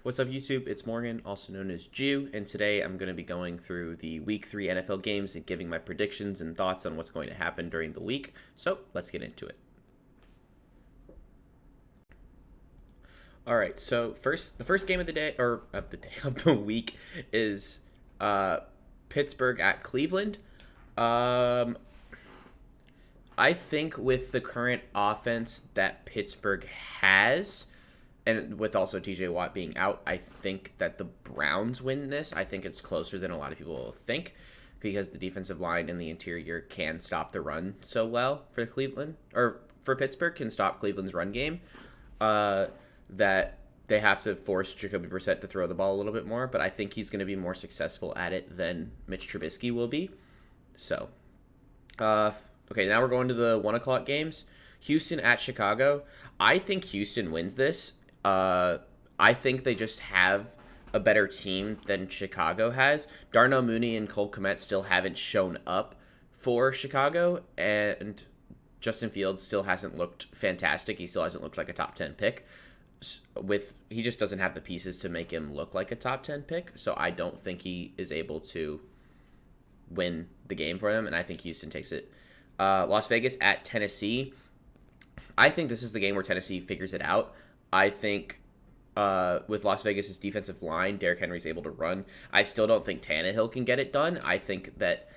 What's up, YouTube? It's Morgan, also known as Jew, and today I'm going to be going through the Week 3 NFL games and giving my predictions and thoughts on what's going to happen during the week. So, let's get into it. All right, so the first game of the day, or of the week, is Pittsburgh at Cleveland. I think with the current offense that Pittsburgh has, and with also TJ Watt being out, I think that the Browns win this. I think it's closer than a lot of people think because the defensive line and the interior can stop the run so well for Cleveland, or for Pittsburgh, can stop Cleveland's run game, that they have to force Jacoby Brissett to throw the ball a little bit more. But I think he's going to be more successful at it than Mitch Trubisky will be. So, okay, now we're going to the 1 o'clock games. Houston at Chicago. I think Houston wins this. I think they just have a better team than Chicago has. Darnell Mooney and Cole Kmet still haven't shown up for Chicago, and Justin Fields still hasn't looked fantastic. He still hasn't looked like a top 10 pick. He just doesn't have the pieces to make him look like a top 10 pick, so I don't think he is able to win the game for them, and I think Houston takes it. Las Vegas at Tennessee. I think this is the game where Tennessee figures it out. I think with Las Vegas' defensive line, Derrick Henry's able to run. I still don't think Tannehill can get it done. I think that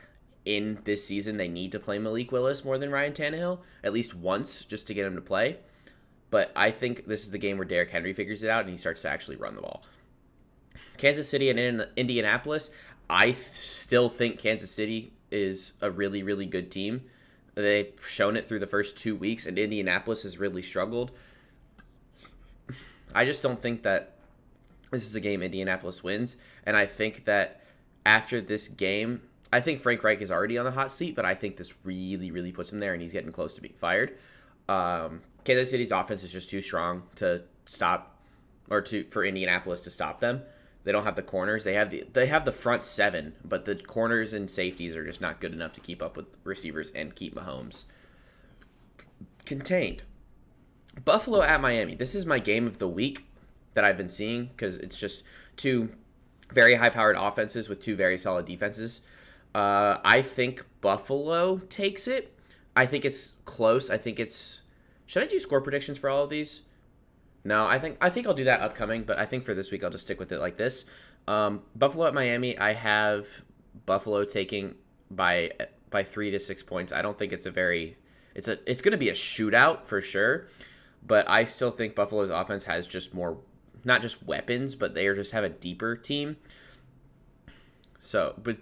in this season they need to play Malik Willis more than Ryan Tannehill, at least once, just to get him to play. But I think this is the game where Derrick Henry figures it out and he starts to actually run the ball. Kansas City and Indianapolis. I still think Kansas City is a really, really good team. They've shown it through the first 2 weeks, and Indianapolis has really struggled. I just don't think that this is a game Indianapolis wins, and I think that after this game, I think Frank Reich is already on the hot seat, but I think this really, really puts him there, and he's getting close to being fired. Kansas City's offense is just too strong to stop, or for Indianapolis to stop them. They don't have the corners. They have the front seven, but the corners and safeties are just not good enough to keep up with receivers and keep Mahomes contained. Buffalo at Miami. This is my game of the week that I've been seeing because it's just two very high-powered offenses with two very solid defenses. I think Buffalo takes it. I think it's close. I think it's... Should I do score predictions for all of these? No, I think I'll do that upcoming, but I think for this week I'll just stick with it like this. Buffalo at Miami. I have Buffalo taking by 3 to 6 points. I don't think it's it's going to be a shootout for sure. But I still think Buffalo's offense has just more, not just weapons, but they just have a deeper team.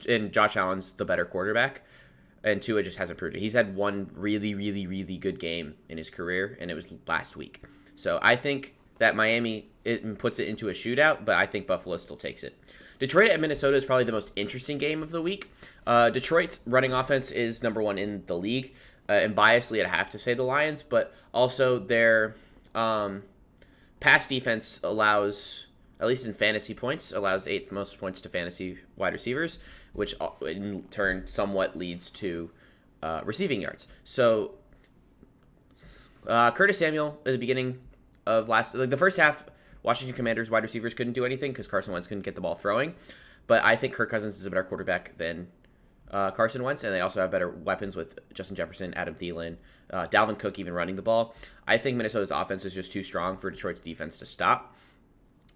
And Josh Allen's the better quarterback, and Tua just hasn't proved it. He's had one really, really, really good game in his career, and it was last week. So I think that Miami puts it into a shootout, but I think Buffalo still takes it. Detroit at Minnesota is probably the most interesting game of the week. Detroit's running offense is number one in the league. And biasly, I have to say the Lions, but also their pass defense allows, at least in fantasy points, allows 8th most points to fantasy wide receivers, which in turn somewhat leads to receiving yards. So Curtis Samuel at the beginning of the first half, Washington Commanders wide receivers couldn't do anything because Carson Wentz couldn't get the ball throwing. But I think Kirk Cousins is a better quarterback than Carson Wentz, and they also have better weapons with Justin Jefferson, Adam Thielen, Dalvin Cook even running the ball. I think Minnesota's offense is just too strong for Detroit's defense to stop.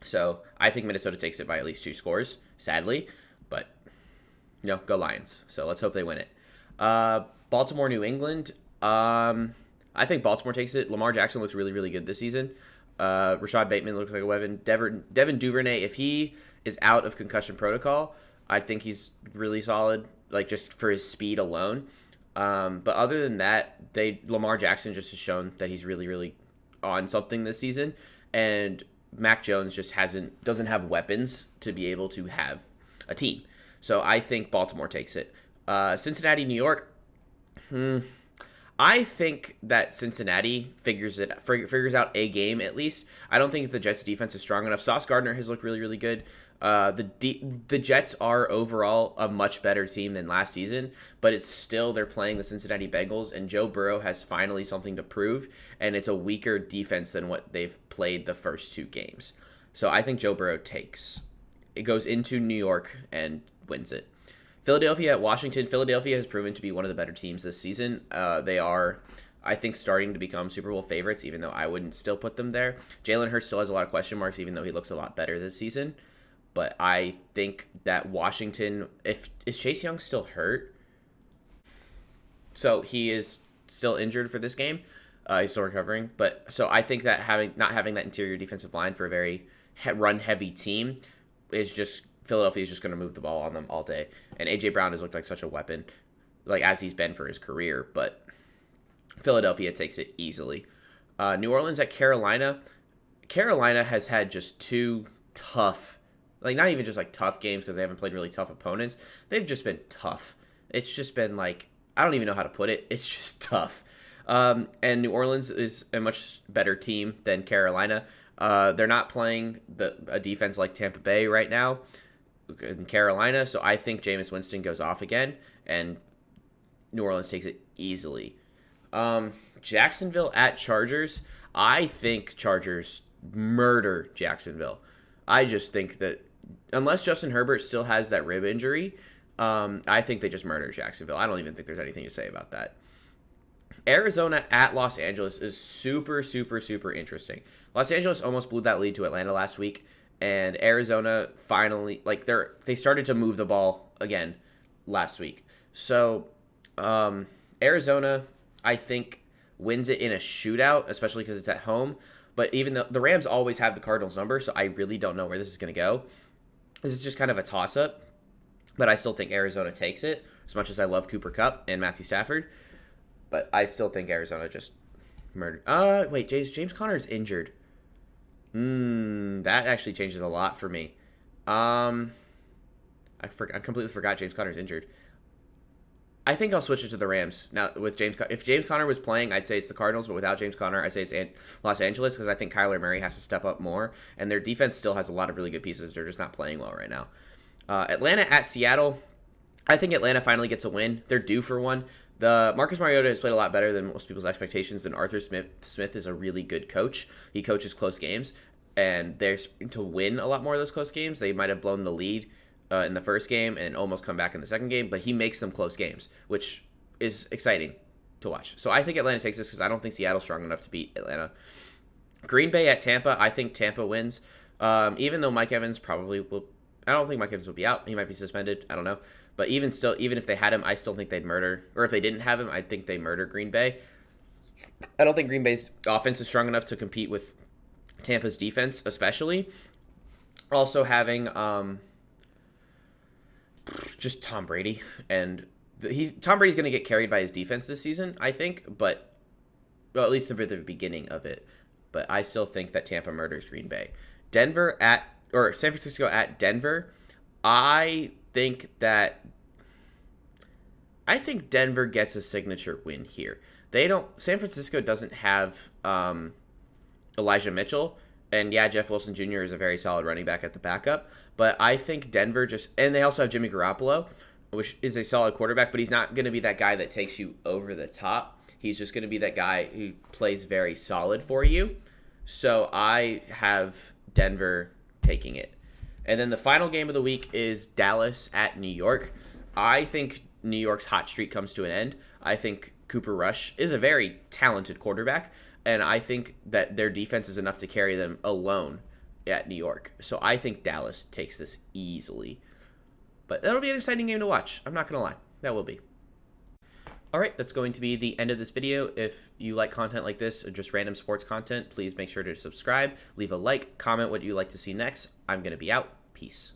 So I think Minnesota takes it by at least 2 scores, sadly. But, go Lions. So let's hope they win it. Baltimore, New England. I think Baltimore takes it. Lamar Jackson looks really, really good this season. Rashad Bateman looks like a weapon. Devin Duvernay, if he is out of concussion protocol, I think he's really solid, just for his speed alone. But other than that, Lamar Jackson just has shown that he's really, really on something this season, and Mac Jones just doesn't have weapons to be able to have a team. So I think Baltimore takes it. Cincinnati, New York. I think that Cincinnati figures out a game at least. I don't think the Jets' defense is strong enough. Sauce Gardner has looked really, really good. The Jets are overall a much better team than last season, but it's still they're playing the Cincinnati Bengals, and Joe Burrow has finally something to prove, and it's a weaker defense than what they've played the first 2 games. So I think Joe Burrow takes. It goes into New York and wins it. Philadelphia at Washington. Philadelphia has proven to be one of the better teams this season. They are, I think, starting to become Super Bowl favorites, even though I wouldn't still put them there. Jalen Hurts still has a lot of question marks, even though he looks a lot better this season. But I think that Washington, is Chase Young still hurt? So he is still injured for this game. He's still recovering. But so I think that not having that interior defensive line for a very run-heavy team is just, Philadelphia is just going to move the ball on them all day. And A.J. Brown has looked like such a weapon, like as he's been for his career. But Philadelphia takes it easily. New Orleans at Carolina. Carolina has had just two tough, like not even just like tough games because they haven't played really tough opponents. They've just been tough. It's just been like, I don't even know how to put it. It's just tough. And New Orleans is a much better team than Carolina. They're not playing a defense like Tampa Bay right now in Carolina, so I think Jameis Winston goes off again, and New Orleans takes it easily. Jacksonville at Chargers. I think Chargers murder Jacksonville. I just think that unless Justin Herbert still has that rib injury, I think they just murder Jacksonville. I don't even think there's anything to say about that. Arizona at Los Angeles is super, super, super interesting. Los Angeles almost blew that lead to Atlanta last week, and Arizona finally, like, they started to move the ball again last week. So Arizona, I think, wins it in a shootout, especially because it's at home. But even though the Rams always have the Cardinals number, so I really don't know where this is going to go. This is just kind of a toss-up, but I still think Arizona takes it, as much as I love Cooper Kupp and Matthew Stafford. But I still think Arizona just murdered. Wait, James Conner is injured. That actually changes a lot for me. I completely forgot James Conner is injured. I think I'll switch it to the Rams now with James. If James Conner was playing, I'd say it's the Cardinals, but without James Conner, I'd say it's Los Angeles because I think Kyler Murray has to step up more, and their defense still has a lot of really good pieces. They're just not playing well right now. Atlanta at Seattle. I think Atlanta finally gets a win. They're due for one. The Marcus Mariota has played a lot better than most people's expectations, and Arthur Smith is a really good coach. He coaches close games, and they're to win a lot more of those close games. They might have blown the lead in the first game and almost come back in the second game, but he makes them close games, which is exciting to watch. So I think Atlanta takes this because I don't think Seattle's strong enough to beat Atlanta. Green Bay at Tampa. I think Tampa wins, even though Mike Evans probably will. I don't think Mike Evans will be out. He might be suspended. I don't know. But even if they had him, I still think they'd murder. Or if they didn't have him, I think they murder Green Bay. I don't think Green Bay's offense is strong enough to compete with Tampa's defense, especially. Also having just Tom Brady. And Tom Brady's going to get carried by his defense this season, I think. But, well, at least at the beginning of it. But I still think that Tampa murders Green Bay. San Francisco at Denver. I think Denver gets a signature win here. San Francisco doesn't have Elijah Mitchell, and yeah, Jeff Wilson Jr. is a very solid running back at the backup, but I think Denver and they also have Jimmy Garoppolo, which is a solid quarterback, but he's not going to be that guy that takes you over the top. He's just going to be that guy who plays very solid for you. So I have Denver taking it. And then the final game of the week is Dallas at New York. I think New York's hot streak comes to an end. I think Cooper Rush is a very talented quarterback, and I think that their defense is enough to carry them alone at New York. So I think Dallas takes this easily. But that'll be an exciting game to watch. I'm not going to lie. That will be. All right, that's going to be the end of this video. If you like content like this, or just random sports content, please make sure to subscribe, leave a like, comment what you'd like to see next. I'm going to be out. Peace.